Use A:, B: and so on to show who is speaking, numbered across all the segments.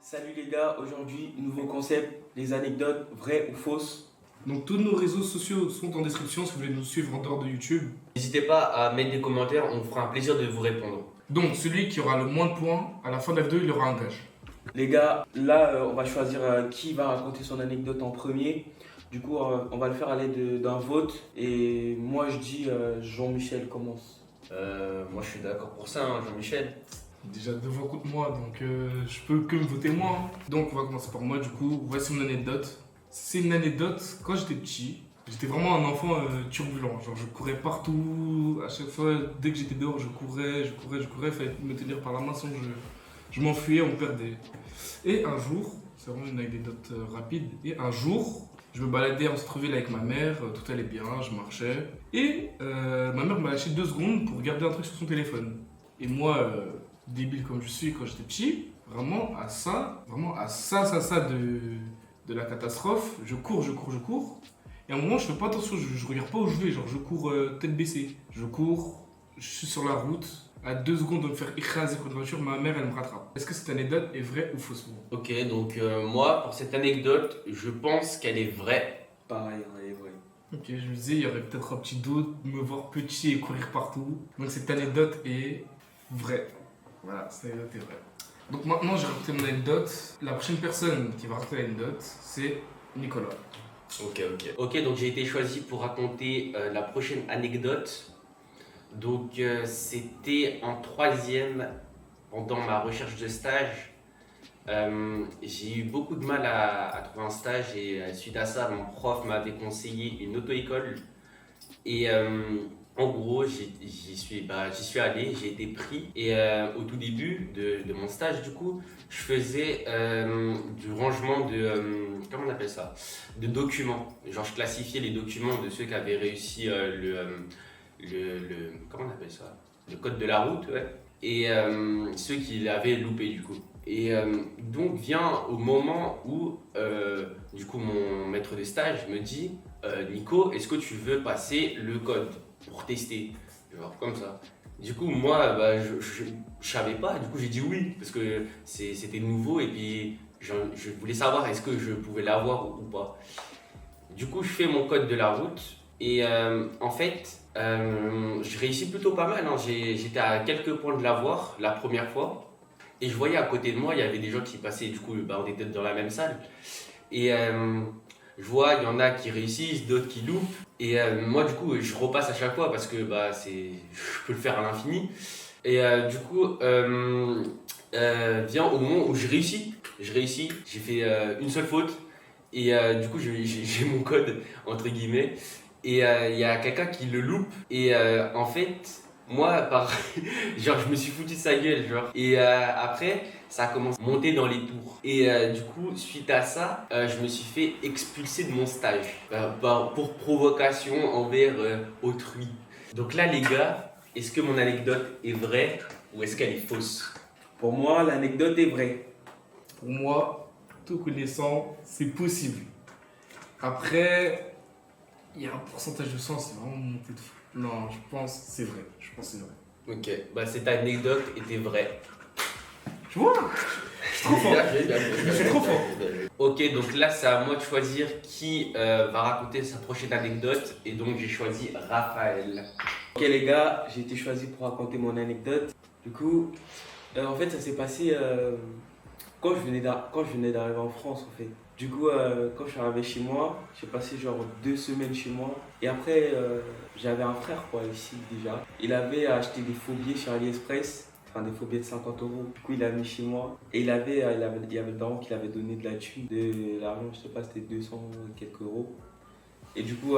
A: Salut les gars, aujourd'hui nouveau concept, les anecdotes vraies ou fausses.
B: Donc tous nos réseaux sociaux sont en description si vous voulez nous suivre en dehors de YouTube.
C: N'hésitez pas à mettre des commentaires, on fera un plaisir de vous répondre.
B: Donc celui qui aura le moins de points, à la fin de la vidéo, il aura un gage.
A: Les gars, là on va choisir qui va raconter son anecdote en premier. Du coup on va le faire à l'aide d'un vote et moi je dis Jean-Michel commence.
C: Moi je suis d'accord pour ça, hein, Jean-Michel.
B: Déjà deux voix contre moi, donc je peux que me voter moi. Hein. Donc on va commencer par moi du coup. Voici mon anecdote. C'est une anecdote, quand j'étais petit, j'étais vraiment un enfant turbulent. Genre je courais partout, à chaque fois, dès que j'étais dehors, je courais, il fallait me tenir par la main, sinon je m'enfuyais, on me perdait. Et un jour, c'est vraiment une anecdote rapide, et un jour, je me baladais en centre-ville avec ma mère, tout allait bien, je marchais. Et ma mère m'a lâché 2 secondes pour regarder un truc sur son téléphone. Et moi, débile comme je suis quand j'étais petit, vraiment à ça de la catastrophe, je cours. Et à un moment, je fais pas attention, je regarde pas où je vais, genre je cours tête baissée. Je cours, je suis sur la route, à 2 secondes de me faire écraser par une voiture, ma mère elle me rattrape. Est-ce que cette anecdote est vraie ou fausse?
C: Ok, donc moi pour cette anecdote, je pense qu'elle est vraie.
A: Pareil, elle est vraie.
B: Ok, je me disais, il y aurait peut-être un petit doute, me voir petit et courir partout. Donc cette anecdote est vraie. Voilà, cette anecdote est vraie. Donc maintenant, j'ai raconté mon anecdote. La prochaine personne qui va raconter l'anecdote, c'est Nicolas.
C: Ok, donc j'ai été choisi pour raconter la prochaine anecdote. Donc c'était en 3e, pendant ma recherche de stage. J'ai eu beaucoup de mal à trouver un stage et suite à ça, mon prof m'avait conseillé une auto-école. Et en gros, j'y suis allé, j'ai été pris. Et au tout début de mon stage, du coup, je faisais du rangement comment on appelle ça? De documents. Genre, je classifiais les documents de ceux qui avaient réussi comment on appelle ça? Le code de la route, ouais. Et ceux qui l'avaient loupé, du coup. Et donc vient au moment où du coup mon maître de stage me dit Nico, est-ce que tu veux passer le code pour tester? Genre comme ça. Du coup moi je savais pas, du coup j'ai dit oui parce que c'était nouveau et puis je voulais savoir est-ce que je pouvais l'avoir ou pas. Du coup je fais mon code de la route et en fait je réussis plutôt pas mal, hein. J'étais à quelques points de l'avoir la première fois. Et je voyais à côté de moi, il y avait des gens qui passaient, du coup, on était dans la même salle. Et je vois, il y en a qui réussissent, d'autres qui loupent. Et moi, du coup, je repasse à chaque fois parce que je peux le faire à l'infini. Et du coup, vient au moment où je réussis. J'ai fait une seule faute. Et du coup, j'ai mon code, entre guillemets. Et il y a quelqu'un qui le loupe. Et en fait... Moi, genre, je me suis foutu de sa gueule, genre. Et après, ça a commencé à monter dans les tours. Et du coup, suite à ça, je me suis fait expulser de mon stage pour provocation envers autrui. Donc là, les gars, est-ce que mon anecdote est vraie ou est-ce qu'elle est fausse?
A: Pour moi l'anecdote est vraie.
B: Pour moi, tout connaissant, c'est possible. Après, il y a un pourcentage de chance, c'est vraiment monté de fou. Non, je pense que c'est vrai.
C: Ok, cette anecdote était vraie.
B: Tu vois? Je suis trop fort. Je suis trop fort.
C: Ok, donc là c'est à moi de choisir qui va raconter sa prochaine anecdote et donc j'ai choisi Raphaël.
A: Ok les gars, j'ai été choisi pour raconter mon anecdote. Du coup, en fait ça s'est passé quand je venais d'arriver en France en fait. Du coup, quand je suis arrivé chez moi, j'ai passé genre 2 semaines chez moi. Et après, j'avais un frère quoi ici déjà. Il avait acheté des faux billets sur AliExpress, enfin des faux billets de 50 euros. Du coup, il l'a mis chez moi. Et il y avait le daron qui l'avait donné de la thune, de l'argent, je sais pas, c'était 200 et quelques euros. Et du coup,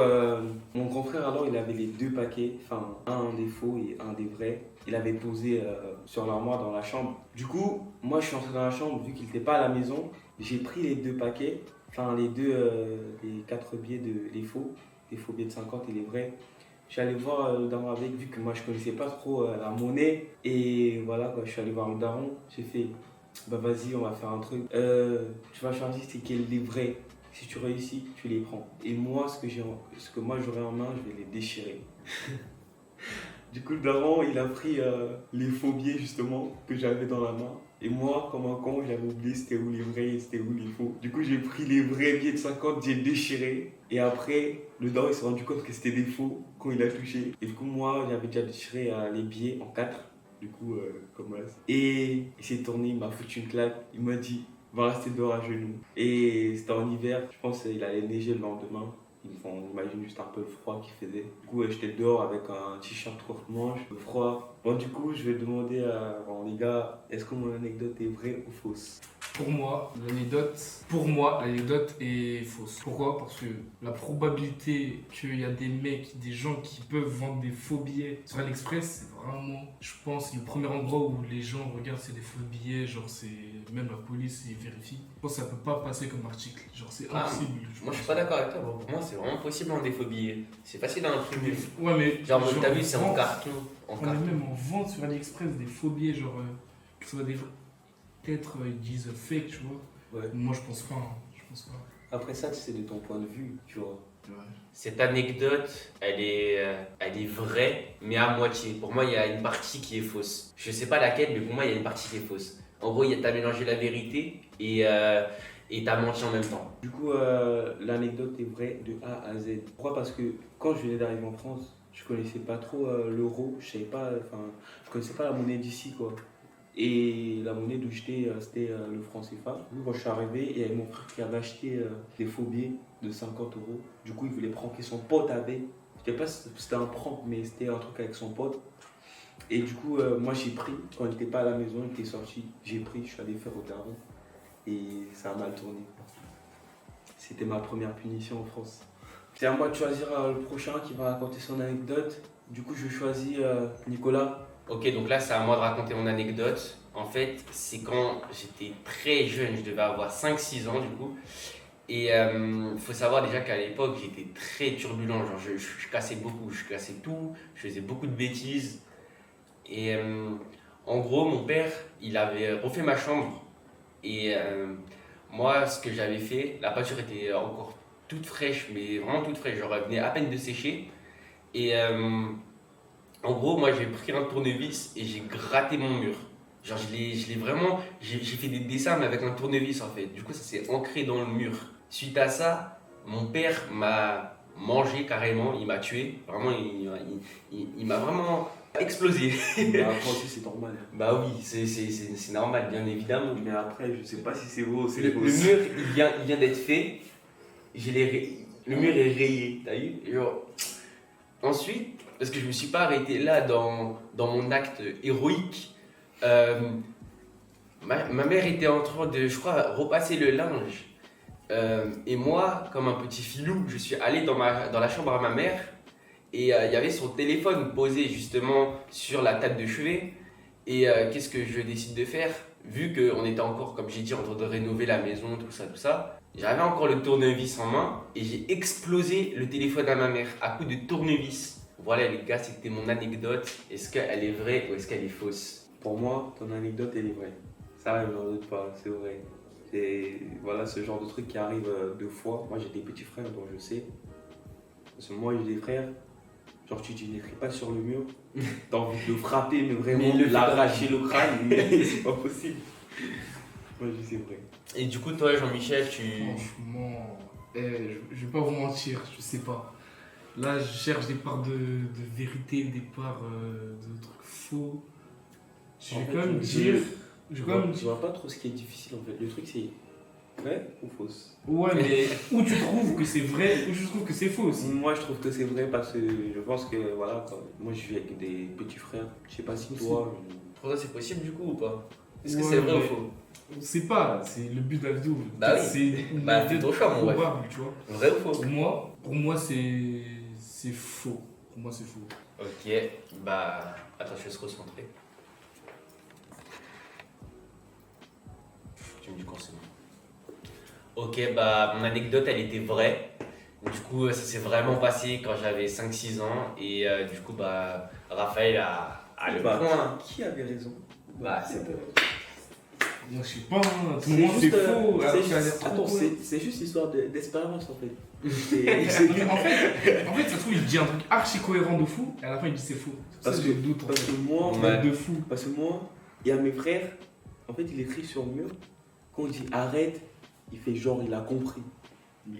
A: mon grand frère alors, il avait les 2 paquets, enfin un des faux et un des vrais. Il avait posé sur l'armoire dans la chambre. Du coup, moi je suis entré dans la chambre, vu qu'il n'était pas à la maison, j'ai pris les 2 paquets, enfin les 4 billets les faux billets de 50 et les vrais. Je suis allé voir le daron avec, vu que moi je connaissais pas trop la monnaie. Et voilà quoi, je suis allé voir le daron, j'ai fait, bah vas-y on va faire un truc. Tu vas choisir c'est quels les vrais. Si tu réussis, tu les prends. Et moi, ce que moi j'aurai en main, je vais les déchirer. Du coup, le daron, il a pris les faux billets justement que j'avais dans la main. Et moi, comme un con, j'avais oublié c'était où les vrais et c'était où les faux. Du coup, j'ai pris les vrais billets de 50, j'ai déchiré. Et après, le daron il s'est rendu compte que c'était des faux quand il a touché. Et du coup, moi, j'avais déjà déchiré les billets en 4. Du coup, comme ça. Et il s'est tourné, il m'a foutu une claque. Il m'a dit, va rester dehors à genoux. Et c'était en hiver, je pense qu'il allait neiger le lendemain. On imagine juste un peu le froid qu'il faisait. Du coup, j'étais dehors avec un t-shirt courte manche, le froid. Bon, du coup, je vais demander à les gars, est-ce que mon anecdote est vraie ou fausse?
B: Pour moi, l'anecdote est fausse. Pourquoi? Parce que la probabilité qu'il y a des gens qui peuvent vendre des faux billets sur AliExpress, c'est vraiment, je pense, le premier endroit où les gens regardent c'est des faux billets, genre c'est même la police ils vérifient. Je pense que ça peut pas passer comme article, genre c'est impossible.
C: Moi je suis pas d'accord avec toi, bro. Pour moi c'est vraiment possible en des faux billets. C'est facile à imprimer.
B: Ouais, mais
C: Genre t'as vu, c'est en
B: vente,
C: carton.
B: on est même en vente sur AliExpress des faux billets, genre que ce soit des. Peut-être ils disent fake, tu vois.
A: Ouais.
B: Moi je pense pas. Je pense pas.
A: Après ça, c'est de ton point de vue, tu vois.
B: Ouais.
C: Cette anecdote, elle est vraie, mais à moitié. Pour moi, il y a une partie qui est fausse. Je sais pas laquelle, mais pour moi, il y a une partie qui est fausse. En gros, t'as mélangé la vérité et t'as menti en même temps.
A: Du coup, l'anecdote est vraie de A à Z. Pourquoi? Parce que quand je venais d'arriver en France, je connaissais pas trop l'euro. Je connaissais pas la monnaie d'ici, quoi. Et la monnaie d'où j'étais, c'était le franc CFA. Du coup, quand je suis arrivé, il y avait mon frère qui avait acheté des faux billets de 50 euros. Du coup, il voulait pranker son pote avec. Je sais pas si c'était un prank, mais c'était un truc avec son pote. Et du coup, moi j'ai pris. Quand il n'était pas à la maison, il était sorti. J'ai pris, je suis allé faire au daron. Et ça a mal tourné. C'était ma première punition en France. C'est à moi de choisir le prochain qui va raconter son anecdote. Du coup, je choisis Nicolas.
C: Ok, donc là, c'est à moi de raconter mon anecdote. En fait, c'est quand j'étais très jeune, je devais avoir 5-6 ans du coup. Et faut savoir déjà qu'à l'époque, j'étais très turbulent. Genre, je cassais beaucoup, je cassais tout, je faisais beaucoup de bêtises. Et en gros, mon père, il avait refait ma chambre. Et moi, ce que j'avais fait, la peinture était encore toute fraîche, mais vraiment toute fraîche. Genre, elle venait à peine de sécher. Et en gros, moi, j'ai pris un tournevis et j'ai gratté mon mur. Genre, je l'ai vraiment. J'ai fait des dessins, mais avec un tournevis en fait. Du coup, ça s'est ancré dans le mur. Suite à ça, mon père m'a mangé carrément, il m'a tué. Vraiment, il m'a vraiment explosé.
A: Bah, après aussi, c'est normal.
C: Bah oui, c'est normal, bien évidemment.
A: Mais après, je sais pas si c'est beau ou c'est
C: Le
A: faux.
C: mur, il vient d'être fait. Le mur est rayé, t'as vu? Genre. Ensuite, parce que je me suis pas arrêté là dans mon acte héroïque, ma mère était en train de, je crois, repasser le linge. Et moi, comme un petit filou, je suis allé dans la chambre à ma mère et il y avait son téléphone posé justement sur la table de chevet. Et qu'est-ce que je décide de faire? Vu qu'on était encore, comme j'ai dit, en train de rénover la maison, tout ça, j'avais encore le tournevis en main et j'ai explosé le téléphone à ma mère à coup de tournevis. Voilà les gars, c'était mon anecdote. Est-ce qu'elle est vraie ou est-ce qu'elle est fausse?
A: Pour moi, ton anecdote, elle est vraie. Ça, je n'en doute pas, c'est vrai. Et voilà ce genre de truc qui arrive deux fois. Moi, j'ai des petits frères, donc je sais. Parce que moi, j'ai des frères. Genre, tu n'écris pas sur le mur. T'as envie de le frapper, mais vraiment
C: Mais
A: l'arracher le crâne, mais c'est pas possible. Moi, je dis c'est vrai.
C: Et du coup, toi, Jean-Michel,
B: Franchement, je vais pas vous mentir, je sais pas. Là, je cherche des parts de vérité, des parts de trucs faux. Je vais quand même dire.
A: Je vois pas trop ce qui est difficile en fait. Le truc, c'est vrai ou fausse?
B: Ouais, mais où tu trouves que c'est vrai, où je trouve que c'est faux aussi.
A: Moi, je trouve que c'est vrai parce que je pense que voilà, quoi. Moi, je vis avec des petits frères. Je sais pas si toi.
C: pour toi, c'est possible du coup ou pas? Est-ce que
B: Ouais,
C: c'est vrai ou
B: mais
C: faux?
B: On sait pas, c'est le but de la vidéo.
C: Bah oui.
B: C'est
C: Bah, fais ton choix, mon ref.
B: probable, tu vois.
C: Vrai ou faux?
B: Pour moi c'est faux. Pour moi, c'est faux.
C: Ok, bah. Attends, je vais se recentrer. Tu me dis quand c'est bon. Ok, bah, mon anecdote, elle était vraie. Du coup, ça s'est vraiment passé quand j'avais 5-6 ans. Et du coup, bah, Raphaël a le point.
A: Qui avait raison?
C: Bah, c'est
B: Moi, je sais pas, tout le monde c'est faux. alors que ça a l'air trop cool.
A: C'est juste histoire d'espérance en fait.
B: En fait, ça se trouve, il dit un truc archi cohérent de fou, et à la fin, il dit c'est faux.
A: Parce que
B: j'ai le doute.
A: Parce que moi,
C: Ouais.
B: De fou.
A: parce que moi, il y a mes frères, En fait, il écrit sur le mur. Quand on dit arrête, il fait genre il a compris.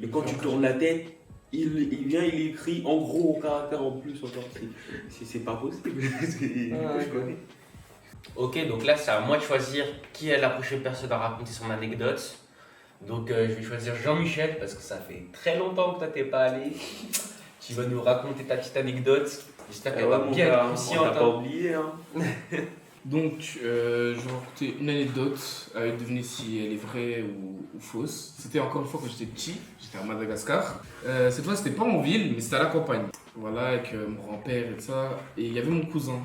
A: Et quand tu tournes la tête, il vient, il écrit en gros au caractère en plus encore. C'est pas possible. Je connais.
C: Ok, donc là, c'est à moi de choisir qui est la prochaine personne à raconter son anecdote. Donc, je vais choisir Jean-Michel parce que ça fait très longtemps que toi t'es pas allé. Tu vas nous raconter ta petite anecdote. J'espère qu'elle va bien être
A: On
C: consciente.
A: t'a pas oublié. Hein.
B: Donc, je vais raconter une anecdote avec devinez si elle est vraie ou fausse. C'était encore une fois quand j'étais petit, j'étais à Madagascar. Cette fois, c'était pas en ville, mais c'était à la campagne. Voilà, avec mon grand-père et tout ça. Et il y avait mon cousin,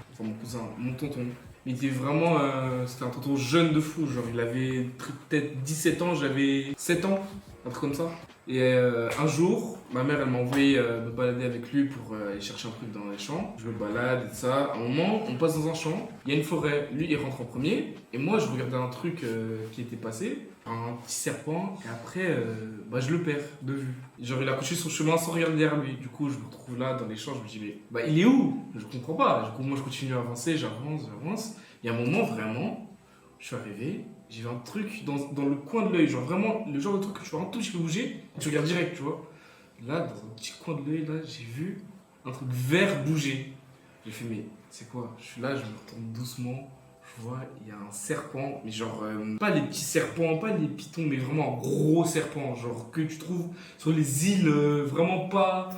B: mon tonton. Il était vraiment, c'était un tonton jeune de fou. Genre, il avait peut-être 17 ans, j'avais 7 ans, un truc comme ça. Et un jour, ma mère, elle m'a envoyé me balader avec lui pour aller chercher un truc dans les champs. Je me balade et tout ça. À un moment, on passe dans un champ, il y a une forêt. Lui, il rentre en premier. Et moi, je regardais un truc qui était passé, un petit serpent. Et après, je le perds de vue. Genre, il a couché son chemin sans regarder derrière lui. Du coup, je me retrouve là dans les champs. Je me dis, mais il est où? Je comprends pas. Du coup, moi, je continue à avancer, j'avance. Et à un moment, vraiment, je suis arrivé. J'ai vu un truc dans le coin de l'œil, genre vraiment le genre de truc que tu vois un tout petit peu bouger, tu regardes direct, tu vois. Là, dans un petit coin de l'œil, là, j'ai vu un truc vert bouger. J'ai fait, mais c'est quoi? Je suis là, je me retourne doucement, je vois, il y a un serpent, mais genre, pas les petits serpents, pas les pitons, mais vraiment un gros serpent, genre que tu trouves sur les îles, vraiment pas,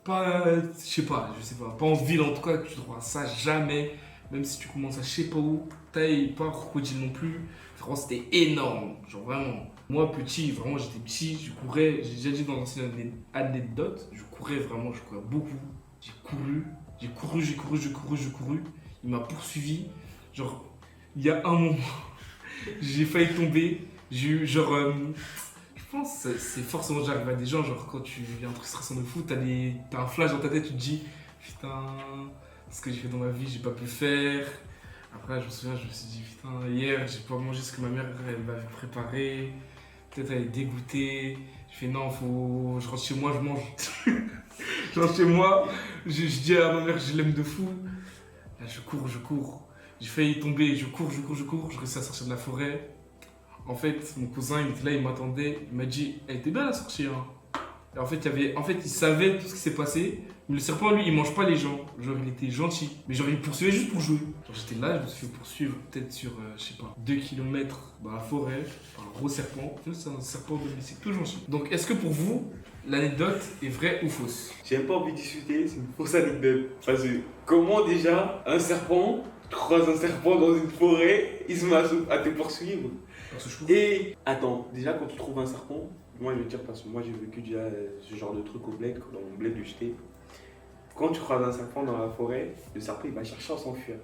B: je sais pas, pas en ville en tout cas, que tu trouveras ça jamais, même si tu commences à je sais pas où, taille, pas crocodile non plus. Vraiment, c'était énorme, genre vraiment. Moi, petit, vraiment, j'étais petit, je courais, j'ai déjà dit dans l'ancienne anecdote, je courais beaucoup. J'ai couru. Il m'a poursuivi. Genre, il y a un moment, j'ai failli tomber. J'ai eu, genre, je pense que c'est forcément déjà arrivé à des gens, genre, quand tu vis un truc stressant de fou, t'as un flash dans ta tête, tu te dis, putain, ce que j'ai fait dans ma vie, j'ai pas pu le faire. Après, je me souviens, je me suis dit, putain, hier, j'ai pas mangé ce que ma mère elle m'avait préparé. Peut-être elle est dégoûtée. Je fais, non, je rentre chez moi, je mange. Je rentre chez moi, je dis à ma mère, je l'aime de fou. Là, je cours. J'ai failli tomber, je cours. Je réussis à sortir de la forêt. En fait, mon cousin, il était là, il m'attendait. Il m'a dit, elle était belle à sortir. Hein. Et en fait, il savait tout ce qui s'est passé. Mais le serpent, lui, il mange pas les gens. Genre, il était gentil. Mais genre, il poursuivait juste pour jouer. Genre, j'étais là, je me suis fait poursuivre peut-être sur, 2 kilomètres dans la forêt par un gros serpent. C'est un serpent domestique tout gentil. Donc, est-ce que pour vous, l'anecdote est vraie ou fausse?
A: J'ai même pas envie de discuter, c'est une fausse anecdote. Parce que comment déjà un serpent, tu croises un serpent dans une forêt, il se met à te poursuivre. Et attends, déjà quand tu trouves un serpent, moi je veux dire parce que moi j'ai vécu déjà ce genre de truc au bled, dans mon bled où j'étais. Quand tu croises un serpent dans la forêt, le serpent il va chercher à s'enfuir.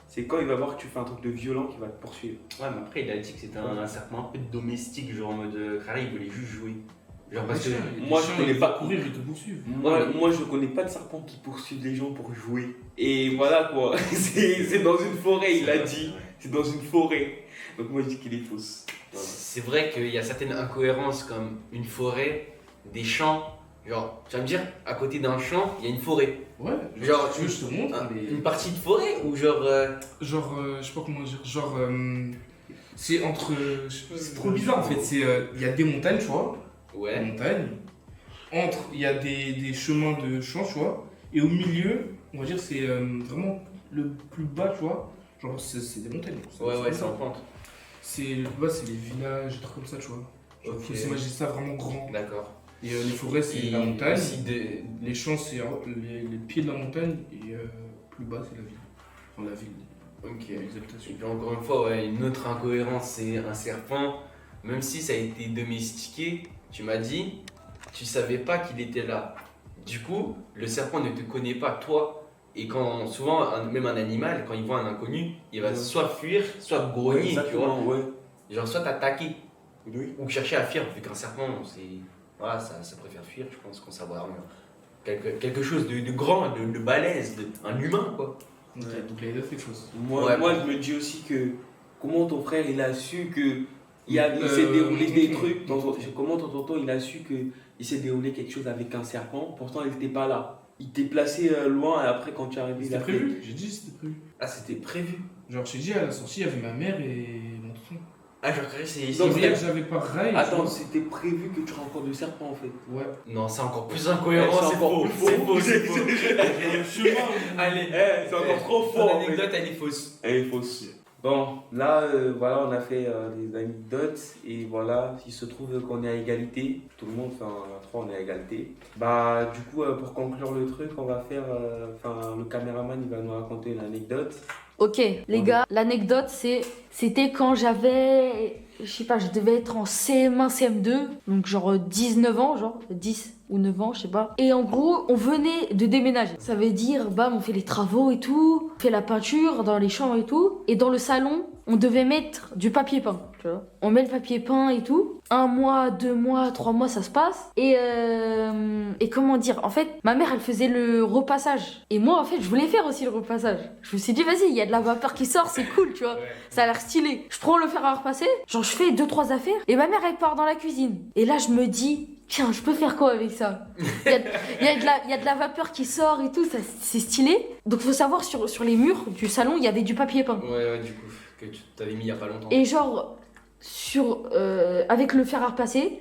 A: C'est quand il va voir que tu fais un truc de violent qu'il va te poursuivre.
C: Ouais, mais après, il a dit que c'était un serpent un peu domestique, genre en mode carré, il voulait juste jouer. Genre parce que
A: moi je connais pas
B: courir, ils te poursuivent.
A: Moi je connais pas de serpent qui poursuivent les gens pour jouer. Et voilà quoi, c'est dans une forêt, il a dit. C'est dans une forêt. Donc moi je dis qu'il est fausse. Voilà.
C: c'est vrai qu'il y a certaines incohérences comme une forêt, des champs. Genre, tu vas me dire, à côté d'un champ, il y a une forêt.
B: Ouais,
C: Genre,
B: tu veux, je te montre.
C: Une partie de forêt ou genre.
B: Je sais pas comment dire. Genre, c'est entre. C'est trop bizarre en fait. Il y a des montagnes, tu vois.
C: Ouais.
B: Des montagnes. Entre, il y a des chemins de champs, tu vois. Et au milieu, on va dire, c'est vraiment le plus bas, tu vois. Genre, c'est des montagnes.
C: Ouais, c'est en pente.
B: Le plus bas, c'est les villages, des trucs comme ça, tu vois. Genre,
C: Ok.
B: faut s'imaginer ça vraiment grand.
C: D'accord.
B: Et les forêts, c'est
C: Et
B: la montagne.
C: aussi
B: Les champs, c'est les pieds de la montagne. Et plus bas, c'est la ville. Enfin, la ville.
C: Ok.
B: L'exaltation.
C: Et puis encore une fois, ouais, une autre incohérence, c'est un serpent. Même si ça a été domestiqué, tu m'as dit, tu savais pas qu'il était là. Du coup, le serpent ne te connaît pas, toi. Et quand souvent, même un animal, quand il voit un inconnu, il va soit fuir, soit grogner, tu vois.
A: Ouais.
C: Genre soit t'attaquer,
A: Oui.
C: ou chercher à fuir, vu qu'un serpent, c'est... Voilà, ça préfère fuir, je pense qu'on savoir quelque chose de grand, de balèze, un humain, quoi.
B: Ok, donc l'anecdote fait chose.
A: Moi je me dis aussi que comment ton frère il a su que il s'est déroulé des trucs. Comment ton tonton il a su que il s'est déroulé quelque chose avec un serpent, pourtant il n'était pas là. Il t'est placé loin et après quand tu es arrivé.
B: C'était prévu, j'ai dit c'était prévu.
C: Ah, c'était prévu.
B: Genre, j'ai dit à la sortie, il y avait ma mère et mon tonton.
C: Ah, je croyais que c'est
A: Non,
B: Hier, j'avais pareil.
A: Attends, c'était prévu que tu rencontres le serpent en fait.
B: Ouais.
C: Non, c'est encore plus incohérent,
A: C'est
C: c'est
A: encore
C: faux.
A: plus
C: C'est
A: faux.
C: faux, c'est faux.
B: Le chemin.
C: Allez,
A: C'est encore trop
C: ton
A: fort. En fait.
C: anecdote, elle est fausse.
A: Elle est fausse. Bon, là, voilà, on a fait des anecdotes et voilà, il se trouve qu'on est à égalité. Tout le monde, enfin, à 3, on est à égalité. Bah, du coup, pour conclure le truc, on va faire, enfin, le caméraman, il va nous raconter une anecdote.
D: Ok, les gars, l'anecdote, c'était quand j'avais, je sais pas, je devais être en CM1, CM2, donc genre 19 ans, genre 10 ou 9 ans, je sais pas. Et en gros, on venait de déménager. Ça veut dire, bam, on fait les travaux et tout, on fait la peinture dans les chambres et tout. Et dans le salon, on devait mettre du papier peint, tu vois. On met le papier peint et tout. 1 mois, 2 mois, 3 mois, ça se passe. Et comment dire, en fait, ma mère, elle faisait le repassage. Et moi, en fait, je voulais faire aussi le repassage. Je me suis dit, vas-y, il y a de la vapeur qui sort, c'est cool, tu vois. Ça a l'air stylé. Je prends le fer à repasser, genre je fais 2-3 affaires. Et ma mère, elle part dans la cuisine. Et là, je me dis, tiens, je peux faire quoi avec ça? Il y a de la vapeur qui sort et tout, ça, c'est stylé. Donc, faut savoir, sur les murs du salon, il y avait du papier peint.
C: Ouais, du coup, que tu t'avais mis il y a pas longtemps.
D: Et genre, avec le fer à repasser,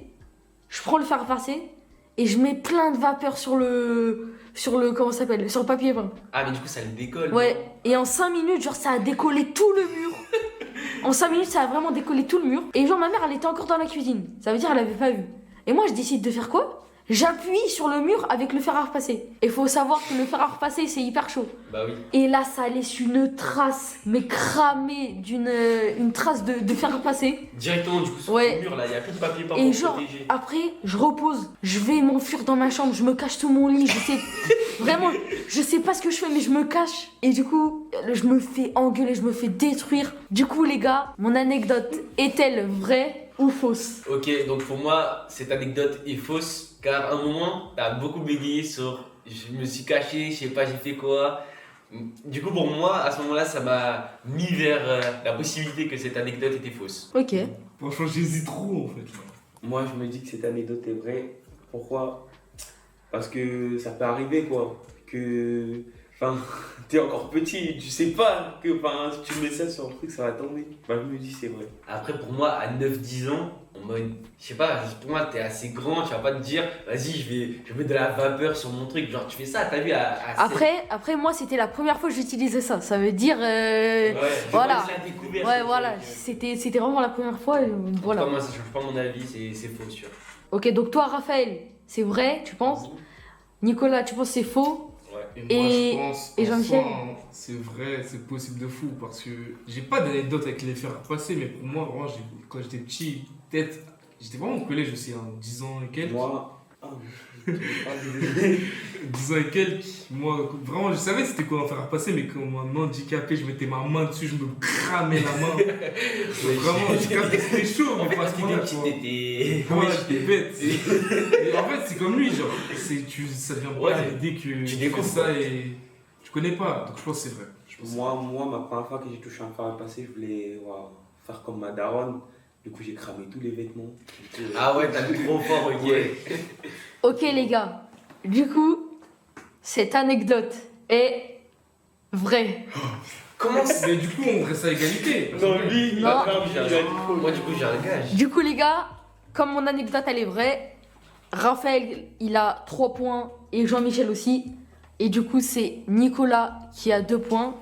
D: je prends le fer à repasser et je mets plein de vapeur sur le comment ça s'appelle, sur le papier peint.
C: Ah, mais du coup, ça le décolle.
D: Ouais, et en 5 minutes, genre, ça a décollé tout le mur. En 5 minutes, ça a vraiment décollé tout le mur. Et genre, ma mère, elle était encore dans la cuisine. Ça veut dire, elle avait pas vu. Et moi, je décide de faire quoi? J'appuie sur le mur avec le fer à repasser. Et faut savoir que le fer à repasser, c'est hyper chaud.
C: Bah oui.
D: Et là, ça laisse une trace, mais cramée, une trace de fer à repasser.
C: Directement, du coup, sur
D: Ouais.
C: le mur, là, il y a plus de papier peint
D: Et
C: pour
D: genre,
C: protéger.
D: après, je repose. Je vais m'enfuir dans ma chambre, je me cache sous mon lit. Je sais, vraiment, je sais pas ce que je fais, mais je me cache. Et du coup, je me fais engueuler, je me fais détruire. Du coup, les gars, mon anecdote est-elle vraie ou fausse?
C: Ok, donc pour moi, cette anecdote est fausse, car à un moment, t'as beaucoup bégayé sur je me suis caché, je sais pas, j'ai fait quoi. Du coup, pour moi, à ce moment-là, ça m'a mis vers la possibilité que cette anecdote était fausse.
D: Ok.
B: Franchement, j'hésite trop en fait.
A: Moi, je me dis que cette anecdote est vraie. Pourquoi? Parce que ça peut arriver, quoi. Que. Enfin, t'es encore petit, tu sais pas que si tu mets ça sur un truc, ça va tomber. Bah, je me dis, c'est vrai.
C: Après, pour moi, à 9-10 ans, en mode, je sais pas, pour moi, t'es assez grand, tu vas pas te dire, vas-y, je vais mettre de la vapeur sur mon truc. Genre, tu fais ça, t'as vu, à
D: Après, moi, c'était la première fois que j'utilisais ça. Ça veut dire.
C: Ouais,
D: voilà.
C: je l'ai découvert.
D: Ouais,
C: ce
D: voilà.
C: truc.
D: C'était vraiment la première fois. Et voilà.
C: Moi, ça change pas mon avis, c'est faux, sûr.
D: Ok, donc toi, Raphaël, c'est vrai, tu penses? Nicolas, tu penses que c'est faux?
C: Ouais.
B: Et moi,
D: Et-
B: je pense,
D: et
B: en
D: Jean-Michel
B: soi, hein, c'est vrai, c'est possible de fou parce que j'ai pas d'anecdote avec les fers à repasser, mais pour moi, vraiment, quand j'étais petit, peut-être, j'étais vraiment au collège aussi, hein, 10 ans et quelques.
A: Moi. Ah, mais.
B: 10 ans et quelques, moi, vraiment, je savais c'était quoi un fer à repasser, mais comme un handicapé, je mettais ma main dessus, je me cramais la main. Vraiment, c'était chaud,
C: En
B: mais
C: fait,
B: pas à
C: quand
B: ce
C: t'étais
B: point-là,
C: petit,
B: tu vois.
C: t'étais.
B: Ouais, j'étais bête. Et en fait, c'est comme lui, genre, ça vient
C: Ouais,
B: pas dès que tu fais
C: découvres,
B: ça
C: quoi.
B: et tu connais pas. Donc je pense que c'est vrai. Je pense que c'est vrai.
A: Moi, ma première fois que j'ai touché un fer à repasser, je voulais faire comme ma daronne. Du coup, j'ai cramé tous les vêtements. Du coup,
C: Ah ouais, t'as vu trop fort, ok.
A: Ouais.
D: Ok, les gars. Du coup, cette anecdote est vraie.
C: Comment ça
B: Mais du coup, on reste à égalité.
A: Non, lui, il
D: Non.
A: a grave, il a dit faux.
C: Moi, du coup, j'ai un gage.
D: Du coup, les gars, comme mon anecdote, elle est vraie, Raphaël, il a 3 points et Jean-Michel aussi. Et du coup, c'est Nicolas qui a 2 points.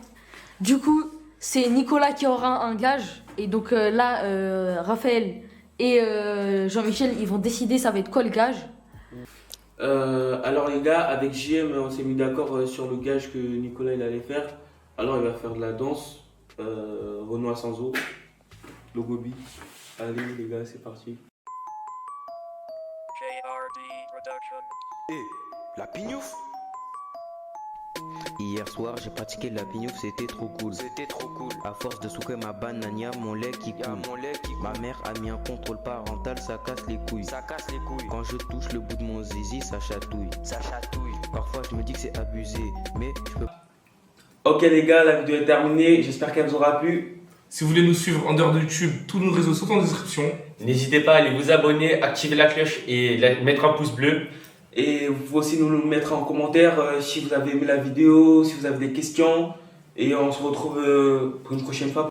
D: Du coup, c'est Nicolas qui aura un gage. Et donc là, Raphaël et Jean-Michel, ils vont décider ça va être quoi le gage.
A: Alors les gars, avec JM, on s'est mis d'accord sur le gage que Nicolas il allait faire. Alors il va faire de la danse, Renoir sans eau, Logobi. Allez les gars, c'est parti.
E: JRD Production.
F: La pignouf. Hier soir j'ai pratiqué la pignouf, c'était trop cool. C'était trop cool. À force de souquer ma banane, y'a mon lait qui coule. Ma mère a mis un contrôle parental, ça casse les couilles. Ça casse les couilles. Quand je touche le bout de mon zizi, ça chatouille. Ça chatouille. Parfois je me dis que c'est abusé, mais je peux.
A: Ok les gars, la vidéo est terminée, j'espère qu'elle vous aura plu.
B: Si vous voulez nous suivre en dehors de YouTube, tous nos réseaux sont en description.
C: N'hésitez pas à aller vous abonner, activer la cloche et mettre un pouce bleu.
A: Et vous pouvez aussi nous le mettre en commentaire si vous avez aimé la vidéo, si vous avez des questions. Et on se retrouve pour une prochaine fois.